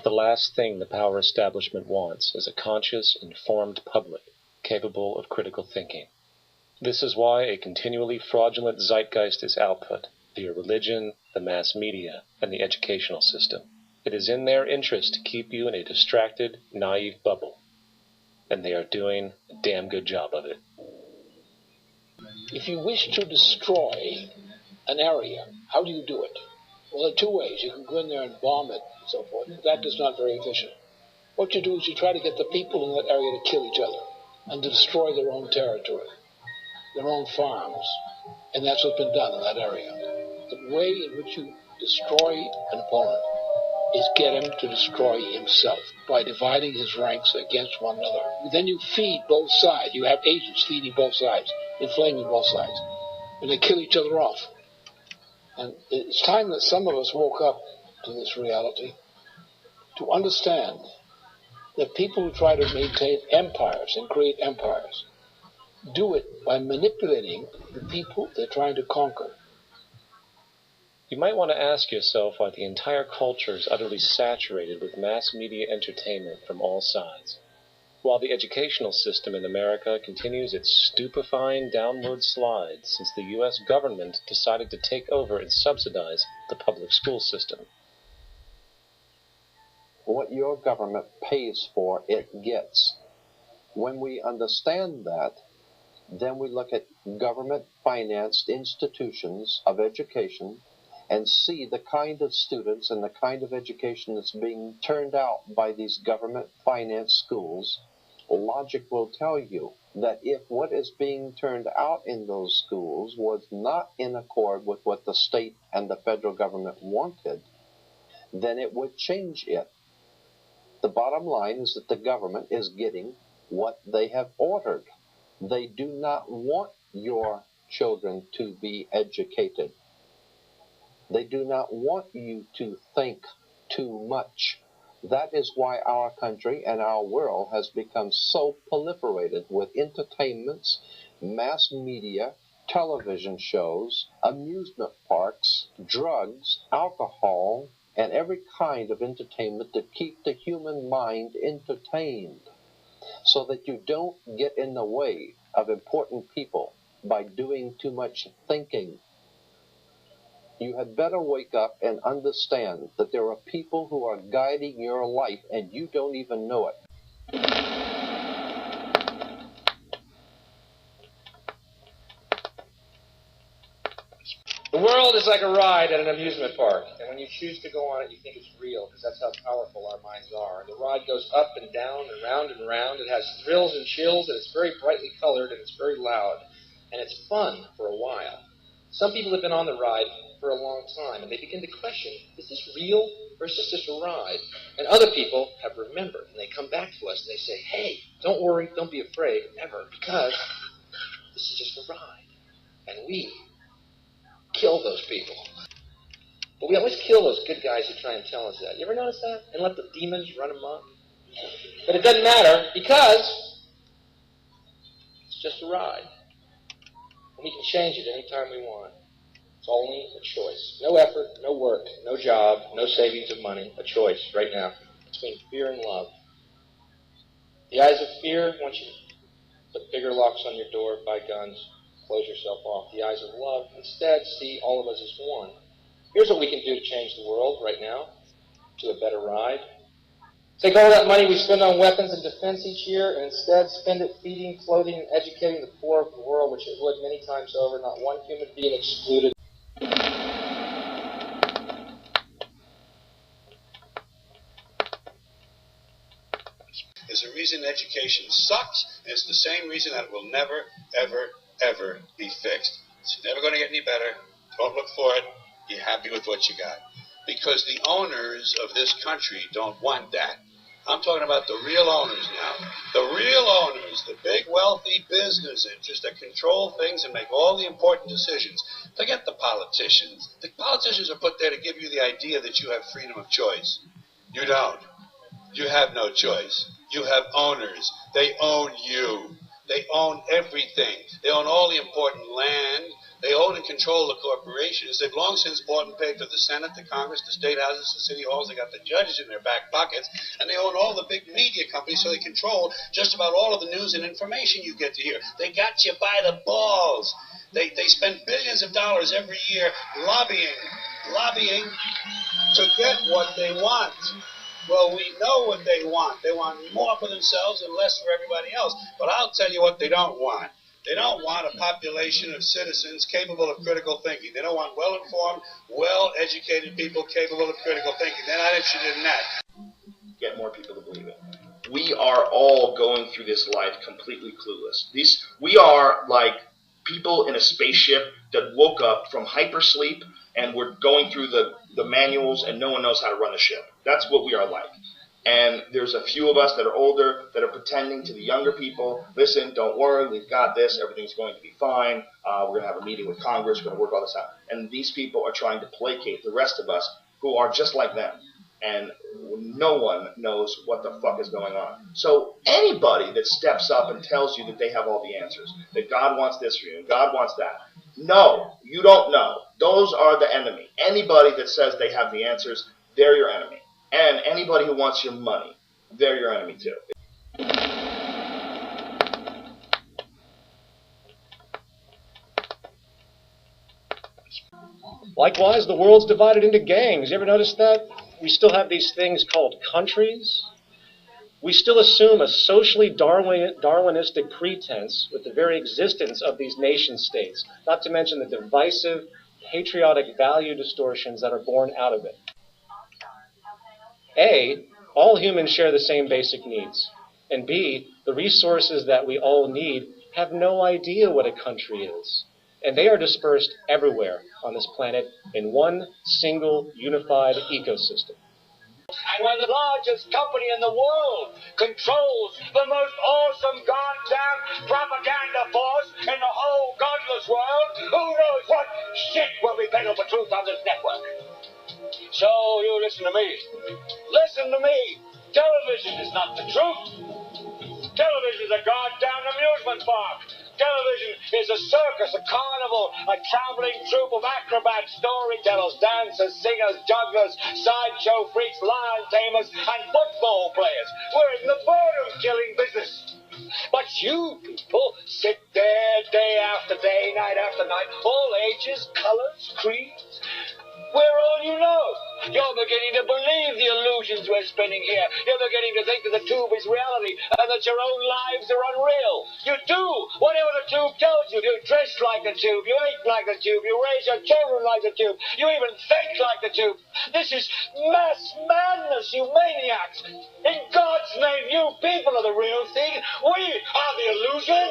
The last thing the power establishment wants is a conscious, informed public capable of critical thinking. This is why a continually fraudulent zeitgeist is output via religion, the mass media, and the educational system. It is in their interest to keep you in a distracted, naive bubble, and they are doing a damn good job of it. If you wish to destroy an area, how do you do it? Well, there are two ways. You can go in there and bomb it and so forth. That is not very efficient. What you do is you try to get the people in that area to kill each other and to destroy their own territory, their own farms. And that's what's been done in that area. The way in which you destroy an opponent is get him to destroy himself by dividing his ranks against one another. Then you feed both sides. You have agents feeding both sides, inflaming both sides. And they kill each other off. And it's time that some of us woke up to this reality to understand that people who try to maintain empires and create empires do it by manipulating the people they're trying to conquer. You might want to ask yourself why the entire culture is utterly saturated with mass media entertainment from all sides, while the educational system in America continues its stupefying downward slide since the U.S. government decided to take over and subsidize the public school system. What your government pays for, it gets. When we understand that, then we look at government-financed institutions of education and see the kind of students and the kind of education that's being turned out by these government-financed schools. Logic will tell you that if what is being turned out in those schools was not in accord with what the state and the federal government wanted, then it would change it. The bottom line is that the government is getting what they have ordered. They do not want your children to be educated. They do not want you to think too much. That is why our country and our world has become so proliferated with entertainments, mass media, television shows, amusement parks, drugs, alcohol, and every kind of entertainment to keep the human mind entertained, so that you don't get in the way of important people by doing too much thinking. You had better wake up and understand that there are people who are guiding your life and you don't even know it. The world is like a ride at an amusement park, and when you choose to go on it, you think it's real, because that's how powerful our minds are. And the ride goes up and down and round and round. It has thrills and chills, and it's very brightly colored, and it's very loud, and it's fun for a while. Some people have been on the ride for a long time, and they begin to question, is this real, or is this just a ride? And other people have remembered, and they come back to us, and they say, hey, don't worry, don't be afraid, ever, because this is just a ride, and we kill those people. But we always kill those good guys who try and tell us that. You ever notice that? And let the demons run amok? But it doesn't matter, because it's just a ride. And we can change it anytime we want. It's only a choice. No effort, no work, no job, no savings of money. A choice right now between fear and love. The eyes of fear want you to put bigger locks on your door, buy guns, close yourself off. The eyes of love instead see all of us as one. Here's what we can do to change the world right now to a better ride. Take all that money we spend on weapons and defense each year and instead spend it feeding, clothing, and educating the poor of the world, which it would many times over, not one human being excluded. There's a reason education sucks, and it's the same reason that it will never, ever be fixed. It's never going to get any better. Don't look for it. Be happy with what you got. Because the owners of this country don't want that. I'm talking about the real owners now. The real owners, the big wealthy business interests that control things and make all the important decisions. Forget the politicians. The politicians are put there to give you the idea that you have freedom of choice. You don't. You have no choice. You have owners. They own you. They own everything. They own all the important land, They own and control the corporations. They've long since bought and paid for the Senate, the Congress, the state houses, the city halls. They got the judges in their back pockets, and they own all the big media companies, so they control just about all of the news and information you get to hear. They got you by the balls. They spend billions of dollars every year lobbying to get what they want. Well, we know what they want. They want more for themselves and less for everybody else. But I'll tell you what they don't want. They don't want a population of citizens capable of critical thinking. They don't want well-informed, well-educated people capable of critical thinking. They're not interested in that. Get more people to believe it. We are all going through this life completely clueless. We are like people in a spaceship that woke up from hypersleep and we're going through the manuals and no one knows how to run the ship. That's what we are like. And there's a few of us that are older that are pretending to the younger people, listen, don't worry, we've got this, everything's going to be fine, we're going to have a meeting with Congress, we're going to work all this out. And these people are trying to placate the rest of us who are just like them. And no one knows what the fuck is going on. So anybody that steps up and tells you that they have all the answers, that God wants this for you and God wants that, no, you don't know. Those are the enemy. Anybody that says they have the answers, they're your enemy. And anybody who wants your money, they're your enemy too. Likewise, the world's divided into gangs. You ever notice that? We still have these things called countries. We still assume a socially Darwinistic pretense with the very existence of these nation states, not to mention the divisive, patriotic value distortions that are born out of it. A, all humans share the same basic needs. And B, the resources that we all need have no idea what a country is. And they are dispersed everywhere on this planet in one single unified ecosystem. And when the largest company in the world controls the most awesome goddamn propaganda force in the whole godless world, who knows what shit will be peddled for truth on this network? So you listen to me. Listen to me. Television is not the truth. Television is a goddamn amusement park. Television is a circus, a carnival, a traveling troupe of acrobats, storytellers, dancers, singers, jugglers, sideshow freaks, lion tamers, and football players. We're in the boredom-killing business. But you people sit there day after day, night after night, all ages, colors, creeds. We're all you know. You're beginning to believe the illusions we're spinning here. You're beginning to think that the tube is reality and that your own lives are unreal. You do whatever the tube tells you. You dress like the tube. You eat like the tube. You raise your children like the tube. You even think like the tube. This is mass madness, you maniacs. In God's name, you people are the real thing. We are the illusion.